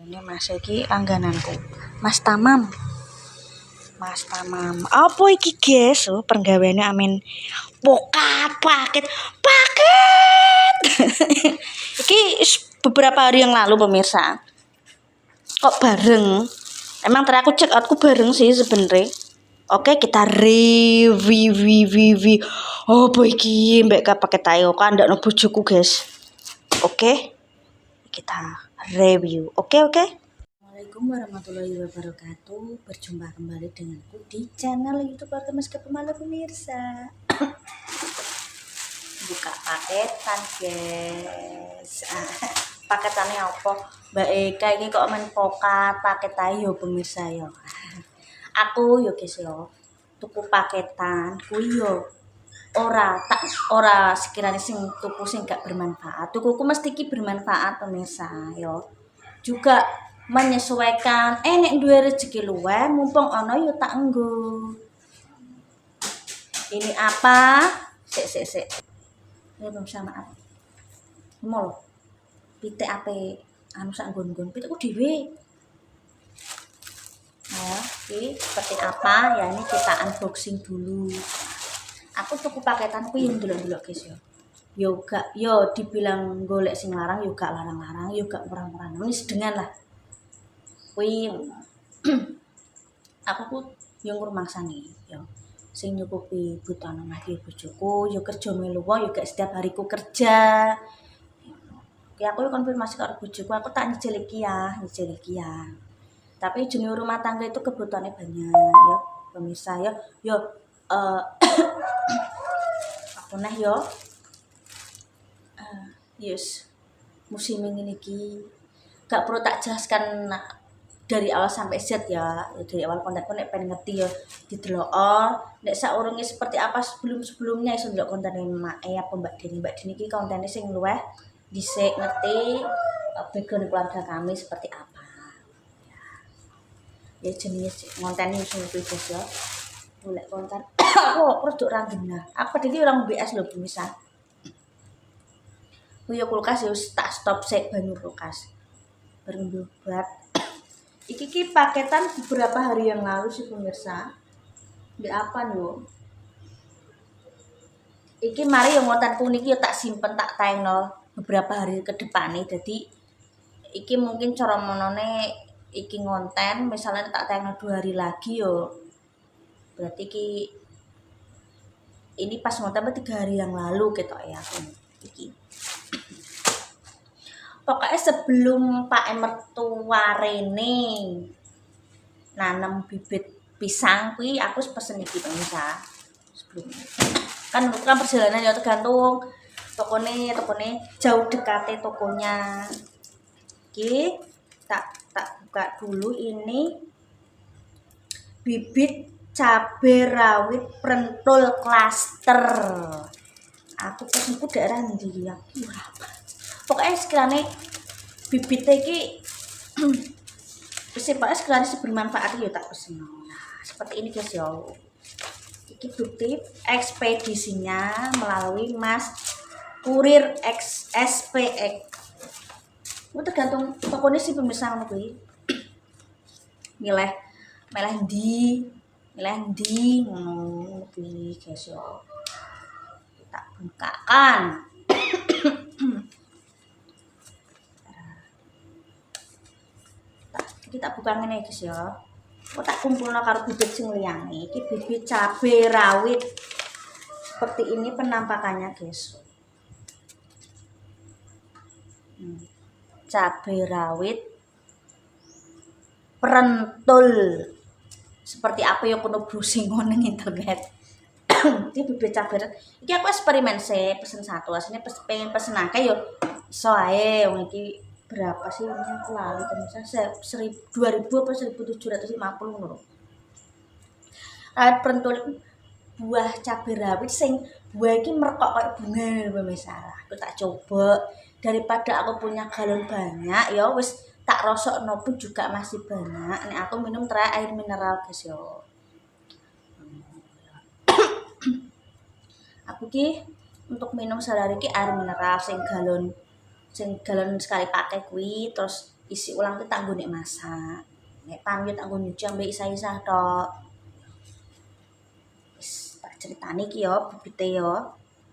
Ini Mas iki langgananku. Mas Tamam. Mas Tamam. Apa iki, guys? Oh, penggaweane amin paket. Iki beberapa hari yang lalu pemirsa. Kok bareng? Emang tadi aku cek outku bareng sih sebenarnya. Oke, kita review. Oh, boy iki mbek paket ayo kan ndak no bojoku, guys. Oke. Kita review. Oke. Assalamualaikum warahmatullahi wabarakatuh. Berjumpa kembali denganku di channel YouTube Artemis Kepemala pemirsa. Buka paketan, guys. Paketannya apa? Mbak Eka ini kok main pokat paket ayo pemirsa yo. Aku yo guys yo. Tuku paketan kuwi yo ora sekiranya sing tuku sing gak bermanfaat. Tukuku mesti ki bermanfaat pemirsa yo. Juga menyesuaikan nek duwe rezeki luwe mumpung ana yo tak enggo. Ini apa? Sik. Ya pemirsa maaf. Mol. Pitik ape anu sak nggon-nggon pitikku dhewe. Nah, ini seperti apa ya, ini kita unboxing dulu. Aku tuku paketanku yang delok-delok guys yo. Yo dibilang golek sing larang yo gak larang-larang, yo gak murah-murah. Ini sedengan lah. Kuwi aku ku yo ngrumangsani yo. Sing nyukupi butuhan omahku bojoku, yo kerja melu wong yo gak setiap hariku kerja. Ya aku konfirmasi karo bojoku, aku tak nyicil iki ya. Tapi jenis rumah tangga itu kebutuhannya banyak ya pemirsa ya. Aku nah yo yes musim ini gak perlu tak jelaskan dari awal sampai Z ya. Dari awal kontenku nek pengen ngerti ya didelok nek saurunge seperti apa sebelumnya iso ndelok kontene Mak apa Mbak Dini iki kontene sing luweh dhisik ngerti background keluarga kami seperti apa. Ya jenis konten sing kuwi guys ya. Golek konten. Aku produk ra genah. Aku iki orang BS lho pemirsa. Kuwi ya kulkas ya tak stop sik banyu kulkas. Bareng buat. Iki paketan beberapa hari yang lalu sih pemirsa. Di apa nih? Iki mari yang kontenku niki ya tak simpen tak tayangno beberapa hari ke depan nih. Jadi iki mungkin cara monone iki ngonten misalnya tak tayang 2 hari lagi yo berarti ini pas ngonten 3 hari yang lalu gitu ya aku iki. Pokoknya sebelum Pak mertua Rene nanam bibit pisang kuwi aku pesen iki pemirsa sebelum kan perjalanan ya tergantung tokonya jauh dekatnya tokonya. Iki tak buka dulu, ini bibit cabai rawit prentul klaster. Aku pesenku daerah ndi ya? Berapa? Pokoknya sekiranya bibitnya iki pokoknya sekiranya bermanfaat ya tak pesen. Nah, seperti ini guys ya. Iki bukti ekspedisinya melalui Mas Kurir SPX. Itu tergantung tokonya sih pemirsa ngono kuwi. Milih ndi ngono kuwi guys yo. Kita bukakan. Kita buka ngene guys ya. Kok tak kumpulno karo bibit sing liyane. Iki bibit cabai rawit. Seperti ini penampakannya guys. Cabai rawit prentul seperti apa yang kuno browsing ning internet. Ini bibit cabai rawit iki aku eksperimen sih pesen satu aslinya pengen pesen akeh yo iso ae wong iki berapa sih ini aku lali ternyata 2000 apa 1750 ngono. Rawit prentul buah cabai rawit sing buah iki merkok kayak bunga pemirsa. Aku tak coba daripada aku punya galon banyak ya wis tak rosokno pun juga masih banyak. Nek aku minum air mineral guys yo. Aku ki untuk minum sehari ki air mineral sing galon sekali pakai kuwi terus isi ulang ki tak nggo nek masak. Nek pang yo tak nggo nyuci ambek isa-isa tok. Wis tak ceritani ki yo bibite yo.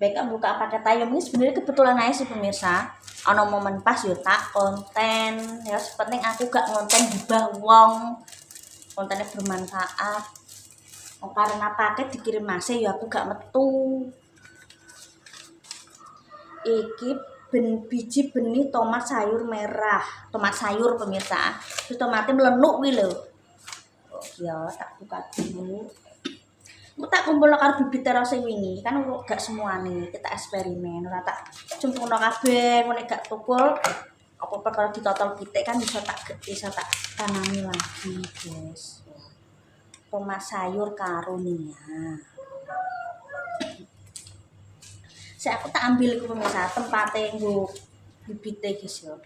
Baik buka paket ayam ini sebenarnya kebetulan aja sih pemirsa. Ono momen pas yo tak konten ya penting aku gak ngonten gibah wong. Kontennya bermanfaat. Karena paket dikirim masih ya aku gak metu. Iki biji benih tomat sayur merah, tomat sayur pemirsa. Terus tomatnya melenuk kuwi lho. Oh ya tak buka dulu. Aku tak kumpul karo bibit terus sing wingi, kan gak semuanya kita eksperimen. Ora tak cumpukno kabeh, nek gak tukul apa perkara ditotol pitik kan bisa tak tanami lagi, guys. Tomat sayur karunia. Saya aku tak ambil iku pemirsa tempate nggo bibite guys yo.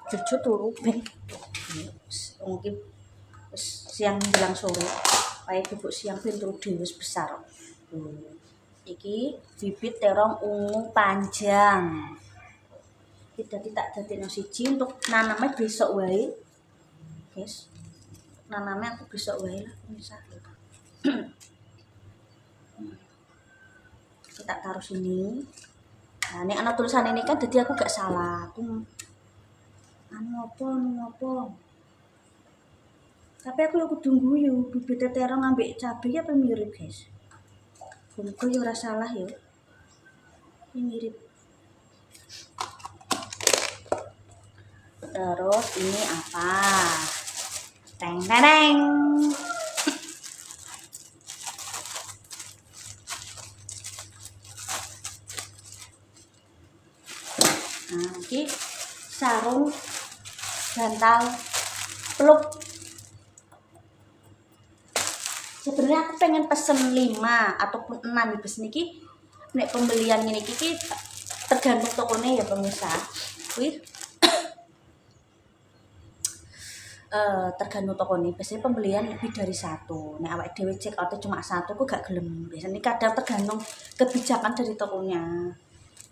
Cucu turu ben. Mungkin siang menjelang sore. Wae bubuk siang ben turu dhewe wis besar. Iki bibit terong ungu panjang. Dadi tak dadekno siji untuk nanamnya besok wae. Guys. Nanamnya aku besok wae lah pemirsa. Kita taruh sini. Nah, ini ana tulisan ini kan jadi aku gak salah. Aku apa. Tapi aku kudu guyu bibit terong ambek cabai apa mirip, guys. Muga yo ora salah yo. Ini mirip. Terus ini apa? Teng teng. Nah, ini sarung bantal peluk. Sebenarnya aku pengen pesen 5 ataupun 6 ibis niki. Nek pembelian ini iki tergantung tokonya ya pemirsa. Wih. Tergantung toko nih, biasanya pembelian lebih dari 1. Nek awake dhewe check out cuma 1 aku gak gelem. Biasanya kadang tergantung kebijakan dari tokonya.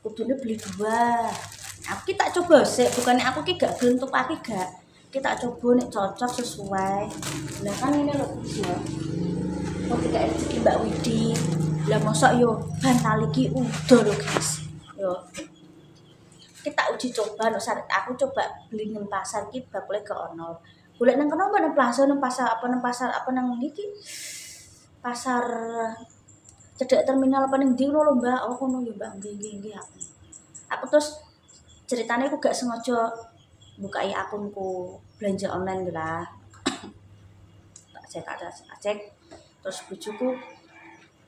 Kudune beli 2. Aku kita coba sih, bukannya aku ki gak gelem tuh pake gak. Kita coba nek cocok sesuai. Lah kan ini lho ya. Mau tiga rezeki Mbak Widi. Lah mosok yo bantal iki udah lho guys. Yo. Kita uji coba no saat aku coba beli nang pasar ki bakule ke ono. Golek nang kono apa nang pasar apa nang iki pasar cedek terminal apa ning ndi ngono lho Mbak. Oh ngono ya Mbak, nggih aku. Aku terus ceritanya aku gak sengaja bukai akunku belanja online lah. Cek terus bojoku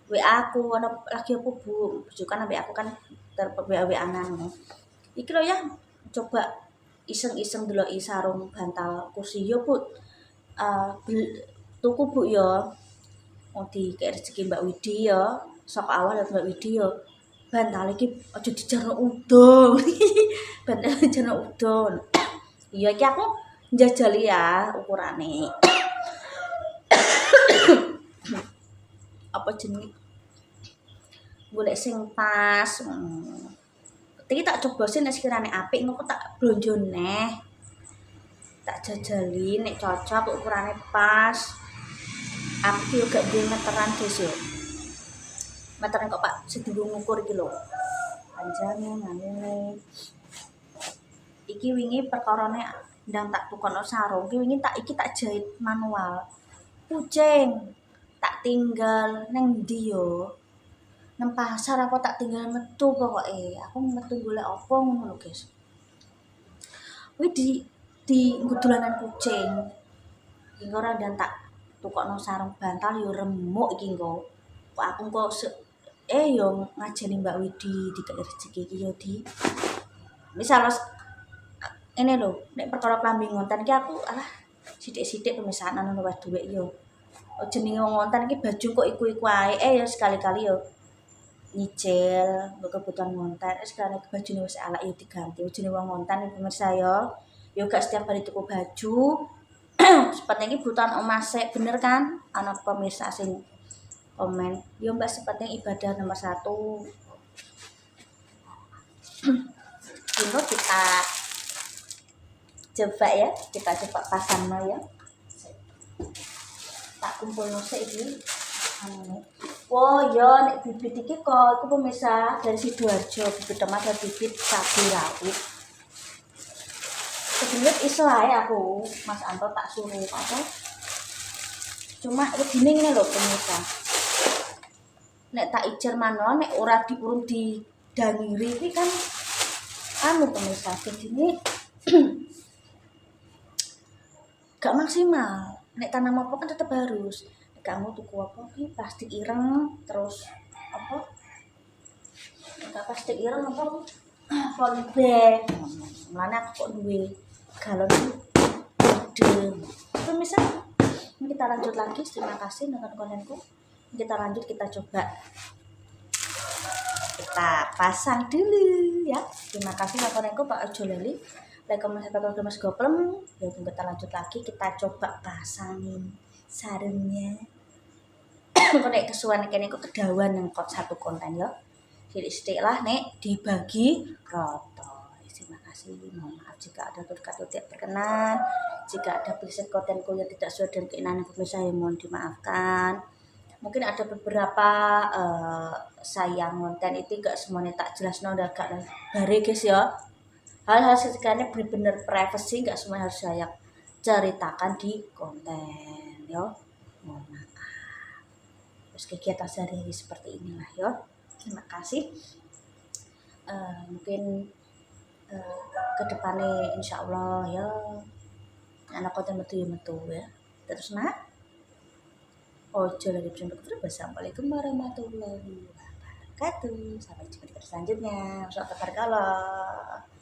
WA aku ana lagi aku Bu, bojoku kan ambek aku kan WA-an ngono. Iki lho ya coba iseng-iseng deloki sarung bantal kursi yo Bu. Tuku Bu ya. Mau dikek rezeki Mbak Widi ya. Saka awal Mbak Widi ya. Bantal iki aja dijarno udon. Bantal dijarno udon. Iya iki aku njajali ya ukurane. Apa jenenge? Golek sing pas. Iki tak coba sih nek sekirane apik engko tak blonjo neh. Tak jajali nek cocok ukurane pas. Aku yo gak duwe meteran guys yo. Meteran kok Pak sing dienggo ngukur iki lho. Panjangnya ngene. Iki wingi perkarane ndang tak tukono sarung. Iki tak jahit manual. Kucing tak tinggal nang ndi yo. Nang pasar apa tak tinggal metu pokoke. Aku metu golek apa ngono lho, guys. Kuwi di dolanan kucing. Iki ora ndan tak tukokno sarung bantal yo remuk iki engko. Kok aku engko yo ngajeni Mbak Widi dikek rezeki iki yo di. Misal ini lho, nek perkara klambi ngonten ki aku alah sithik-sithik pemisahan anu wis dhuwit yo. Jenenge wong ngonten iki baju kok iku-iku ae ya sekali-kali yo nyicil kebutuhan ngonten sekarang bajune wis elek yo diganti jenenge wong ngonten pemirsa yo gak setiap hari tuku baju Sepatnya ini butuhan omah sik bener kan? Anak pemirsa sing komen. Yo Mbak sepatnya ibadah nomor 1. Ini kita coba ya, kita coba pasang ya. Tak kumpul sik iki. Oh ya, nek bibit iki kok iku pemirsa dari Sidoarjo, bibit tomat dan bibit cabai rawit. Sebenarnya iso ae aku, Mas Anto tak suruh apa. Cuma begini ngene lho pemirsa. Nek tak ijar manual, nek ora diurung di dangiri iki kan anu pemirsa, jadi gak maksimal. Nek tanam apa kan tetap harus. Nek kamu tuku apa ki plastik ireng terus apa? Nek plastik ireng apa? Polybag. Mana aku kok duwe galon gede. Pemirsa, kita lanjut lagi. Terima kasih nonton kontenku. Kita lanjut, kita coba. Kita pasang dulu ya. Terima kasih nontonku Pak Ojo Leli. Like, comment, subscribe, Mas Goplem. Ya, kita lanjut lagi, kita coba pasangin sarungnya. Kok nek kesuwen kene kok kedawan nang satu konten ya. Sithik lah nek dibagi rata. Terima kasih. Mohon maaf jika ada kata-kata tidak berkenan. Jika ada preset kontenku yang tidak sesuai dengan keinginan pemirsa, mohon dimaafkan. Mungkin ada beberapa saya konten itu gak semuanya tak jelas udah gak bare guys ya. Hal-hal sekiranya benar-benar privacy, nggak semua harus saya ceritakan di konten, yo. Mohon maaf. Terus kegiatan sehari-hari seperti inilah, yo. Terima kasih. Mungkin kedepannya insya Allah ya anak konten metu ya. Terus nak, Ojo Leli berjumpa terus. Wassalamualaikum warahmatullahi wabarakatuh. Sampai jumpa di video selanjutnya. Wassalamualaikum warahmatullahi wabarakatuh.